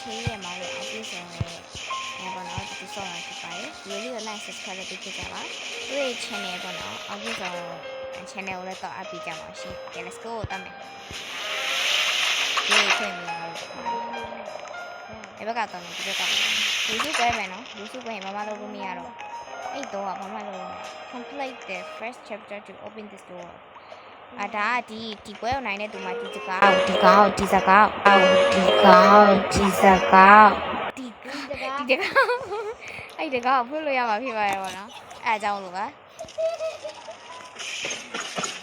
ဖေးရဲ့မောင်ရဲ့အပြည့်စုံရဲ့ပေါ့နော်ဒီဆော့မှာဖြစ်ပါတယ်ဒီလိုလေးကို like subscribe လုပ်ပြီးဖြစ်ကြပါသူ့ရဲ့ channel ပေါ့နော်အပြည့်စုံ channel ကိုလည်းတော့အပ်ပြီးကြပါရှင် okay let's go တတ်မယ်ဒီခွင့်ပြီးတော့ဒီဘက်ကတော့ဒီဘက်ကလူစုပွဲမယ်နော်လူစုပွဲမမလုပ်လို့မရတော့အဲ့တော့မမလုပ် complete the first chapter to open this door ဒါဒီပွဲကိုနိုင်တဲ့သူမှဒီစကားဒီစကားဒီစကားအဲ့ဒီကောဖွင့်လို့ရမှာဖြစ်ပါတယ်ပေါ့နော်အဲ့အကြောင်းလို့ပါ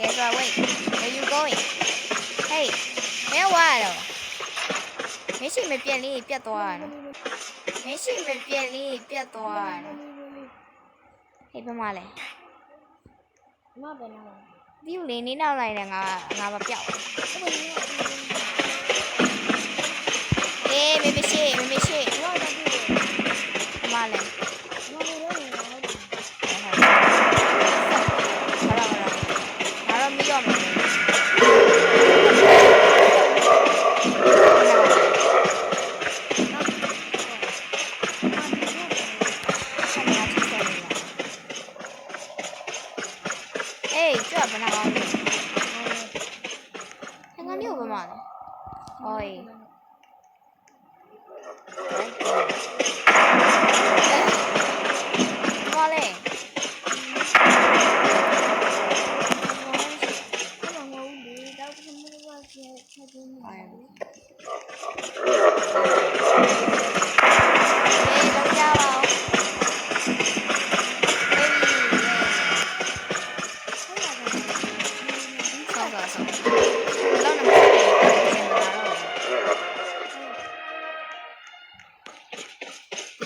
Yes, wait. Where you going? Hey, မင်းဝါတော့မရှိမပြက်လေးပြတ်သွားတယ်မရှိမပြက်လေးပြတ်သွားတယ်ဟေးဘမလဲမဘယ်နာဒီလေးနေနောက်လိုက်တယ်ငါမပြောက်အေးမရှိဘမလဲ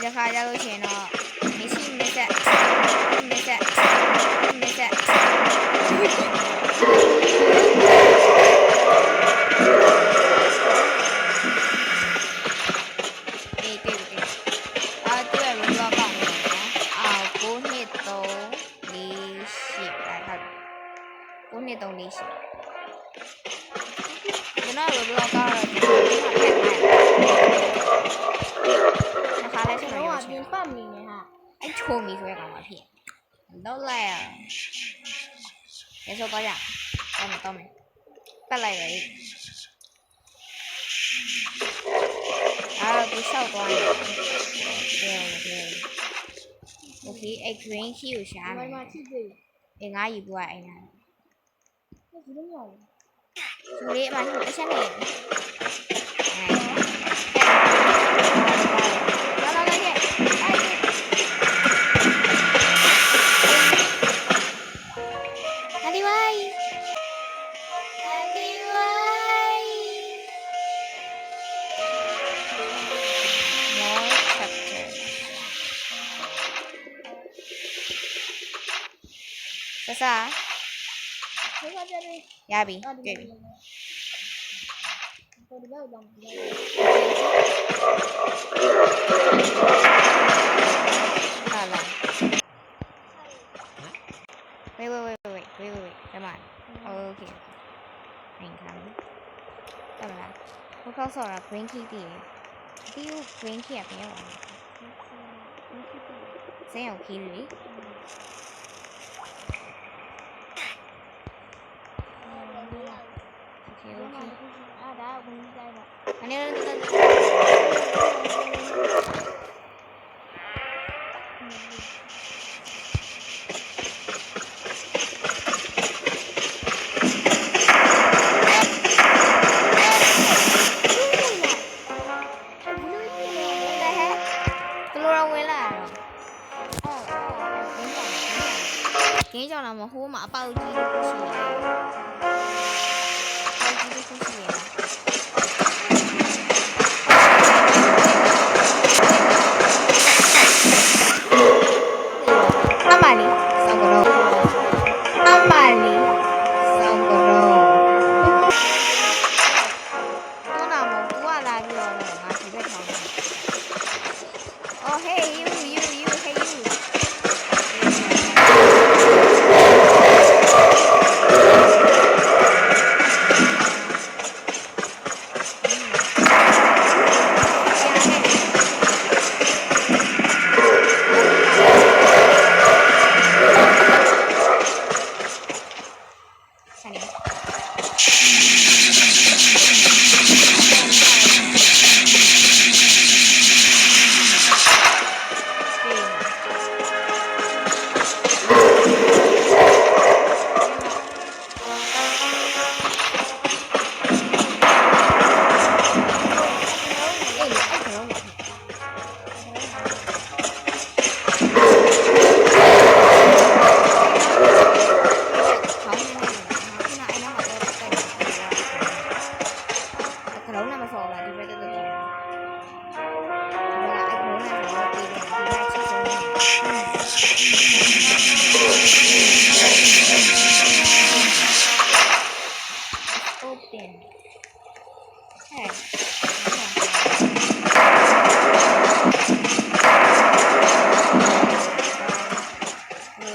ဒီခါကြလို့ရှိရင်တော့မရှိမဆက်ချိုမီဆိုရကောင်ပါဖြစ်တော့လိုက်ရရေဆိုတော့ရတော့မယ်ပတ်လိုက်ပဲဒီဆောက်သွားတယ်โอเคအဲ့ green key ကိုရှာမယ်အေးငါယူပွားအဲ့နာဒီလေးအမှအချက်နဲ့စားရပြီတွေ့ပြီဟာလာ wait တမန် okay နိုင်ခံတမလားဘယ်ကောက်ဆော်တာ green key တည်ဒီ green key ကပြန်ရောက်စမ်းရောက် key လေAni Kayaknya jangan lama aku mak apa uji kursi ya. Amali, Sangoro. Nó nào mà quá là bây giờ là ngã chỉ biết thằng. Oh hey you, hey you.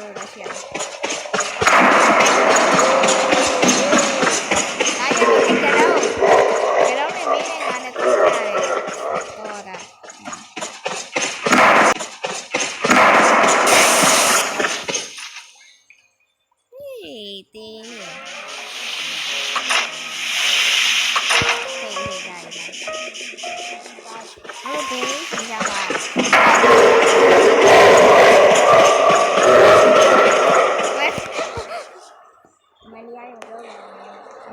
လို့တော့ရှိရမယ်ကတော့နဲ့မင်းနဲ့ငါနဲ့တွေ့ကြရတယ်တော့ဒါတင်းOkay, siapa?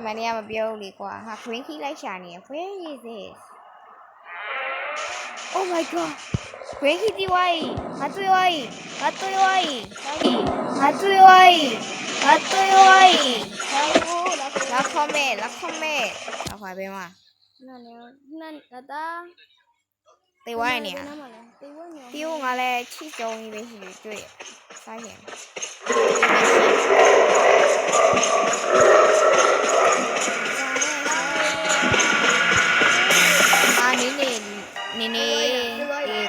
Mania mà biểu đi qua. Ha, Queen khi lại trả nè. Where is this? Oh my god. Queen khi đi quay. Hả tôi quay. Hả tôi quay. Hả tôi quay. Hả tôi quay. Là comment, là comment. Là phải bên mà. Nên là ta Tây quay nè. Tiêu ngà lẹ chi châu như vậy thìတွေ့sai hiện. À nè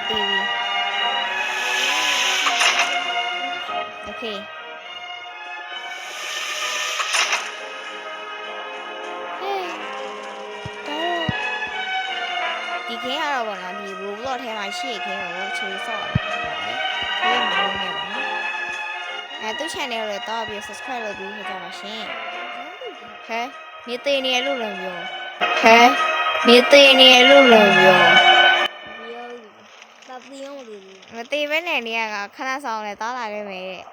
TV. Okay. Đi khé hả bọn nó thì bố lo theo mà xí khé ở chơi sọ đấy thế mà luôn nè bọn nó tôi channel rồi to bị subscribe rồi bị hết cho mà xí thế nhớ tên nè luôn làm vô thế nhớ tên nè luôn làm vô tập đi không được mà tên bên này nè khăn xong này to là cái mẹ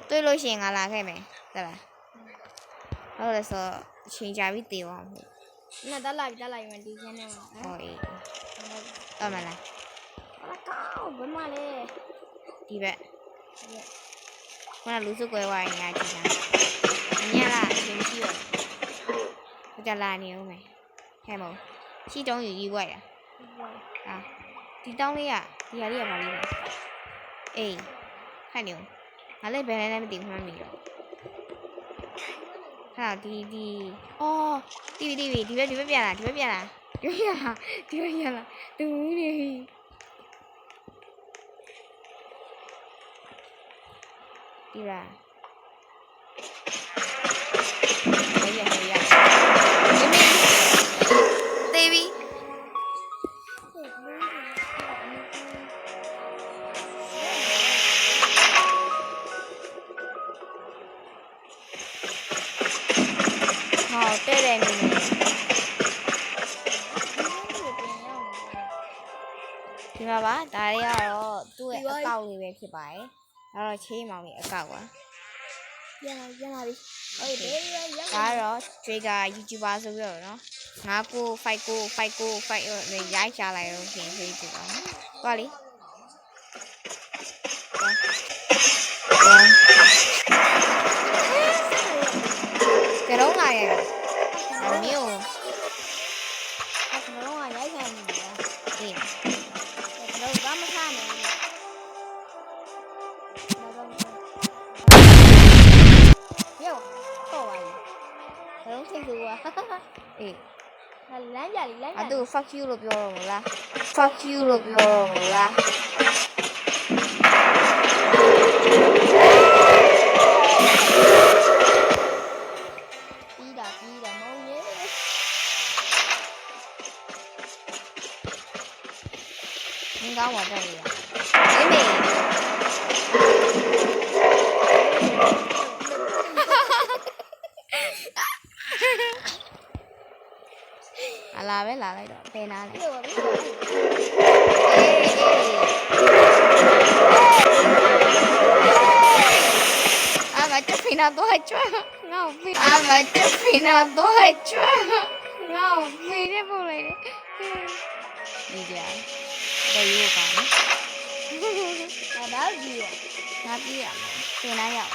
tôi lôi chuyện à là cái mẹ đây là 그래서 진짜 위대요. 나 달라이 mà đi cái nào. Ôi. Ở mà này. Nó cao vẫn mà nè. Đi vậy. Con là lú sức quay hoài nhà chị nào. Nhà là chiếm chi rồi. Có chả là nhiều mày. Hay màu. Chi trong gì vậy à? À. Đi đông đi à? Đi à vào đi này. Ê. Hay nhiều. Nó lên bên này em tìm hoa mình rồi. Nào đi đi biết biển à đừng đi đi ra bây giờ TV tê đèn này thì mà bá tại đó tôi ở câu thì về thì phải đó là chi màu này ở câu á ra đi đó đó chơi cả YouTuber rồi đó ngã cô phải rồi giải trả lại rồi thì thì đó qua đi cái đó này là nhiều nó ngoài nhảy sang gì đâu có mấy khai này hiểu không vậy không thấy được à lấy à từ fuck you rồi là fuck you rồi là đi đã mau nhé應該話真係啊！你à là bé là đây đó tên nào này à mà chắc phi nào tôi chưa ngầu phi à mà chắc phi nào tôi chưa ngầu phi đấy vô này đi ra đây vô cả là đá gì à nó đi à tên nào vậy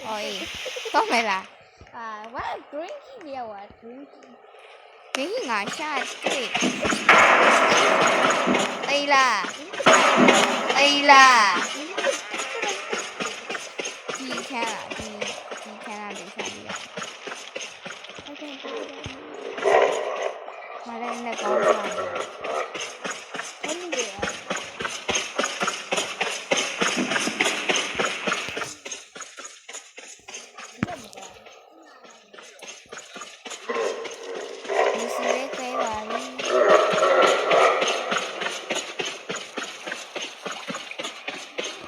ôi có mày là à quá drinky nhiều à drinky ngồi xa cái đây là đi theo là đi theo là đi xa đi ạ mà đây là có rồi အဲ့ဒီလေ လူစီလေးခဲပါပြီ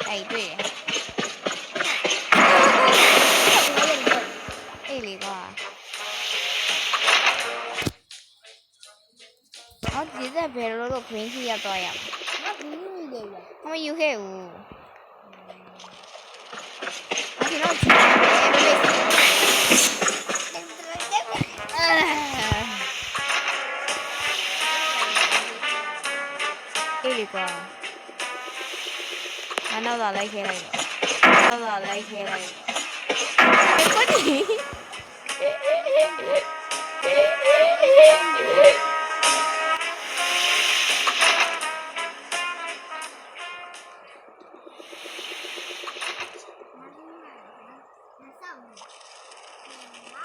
အဲ့တွေ့တယ်အေးလေကွာအော်ဒီတဲ့ဘယ်လိုလုပ် green key ရောက်တော့ရမှာ ငါဘူးမိတယ်ဗျာ မယူခဲ့ဘူးဒီတော့ဒီလိုလေးအေးလေကွာနောက်တော့လိုက်ခဲလိုက်တော့နောက်တော့လိုက်ခဲလိုက်ကိုဒီ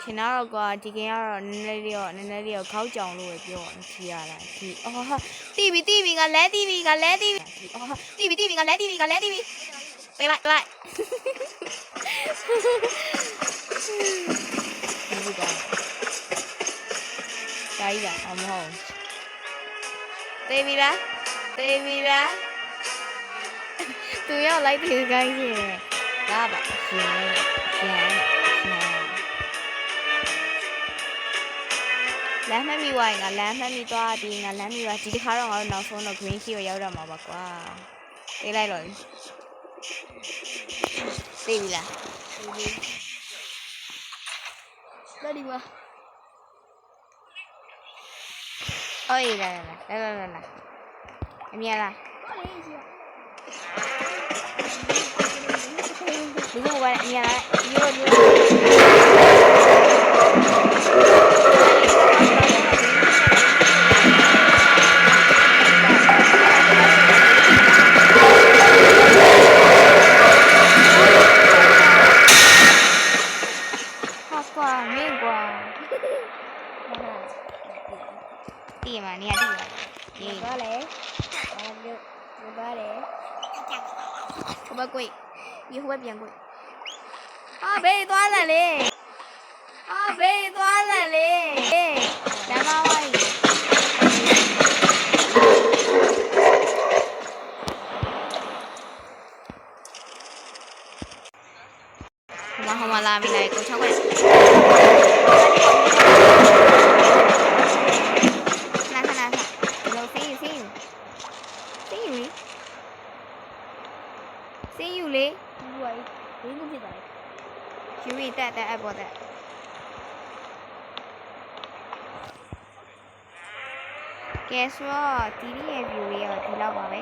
ရှင်တော့ကွာဒီကင်ကတော့နည်းနည်းလေးတော့ခေါက်ကြောင်လို့ပဲပြောတယ်ဖြီးရလားဖြီးအော်ဟာတီဗီငါလဲတီဗီအော်ဟာတီဗီငါလဲတီဗီပေးလိုက်ဒီဘူးကောတိုင်းရအောင်မဟုတ်တေးပြီလားသူရောက်လိုက်သေးကိုင်းရှင်ဒါပါရှင်လမ်းမမီဝိုင်းကလမ်းမမီသွားပြီးငါလမ်းမီဝိုင်းဒီတစ်ခါတော့ငါတို့နောက်ဆုံးတော့ green key ကိုရောက်တော့မှာပါကွာပေးလိုက်တော့သိပြီလား လက်ဒီမှာ အော်လာအမြဲလားဒီကဘာအမြဲလားတီးမှာနေရာတီးပါဒီ ဘာလဲဘာလို့ဘာလဲ ဟိုဘက်ကိုဒီဟိုဘက်ပြန်ကိုဘေးသွားလာလေဘေးသွားလာလေလမ်းမဝိုင်းဟိုမှာလာပြီလေကိုချောက်ခွဲSee you လေ ဒီဝိုင်းဘင်းဖြစ်တာလေ ယူရီတက်အပေါ်တက်ကဲဆိုတော့ဒီနေ့ရဲ့ view လေးတော့ဒီလောက်ပါပဲ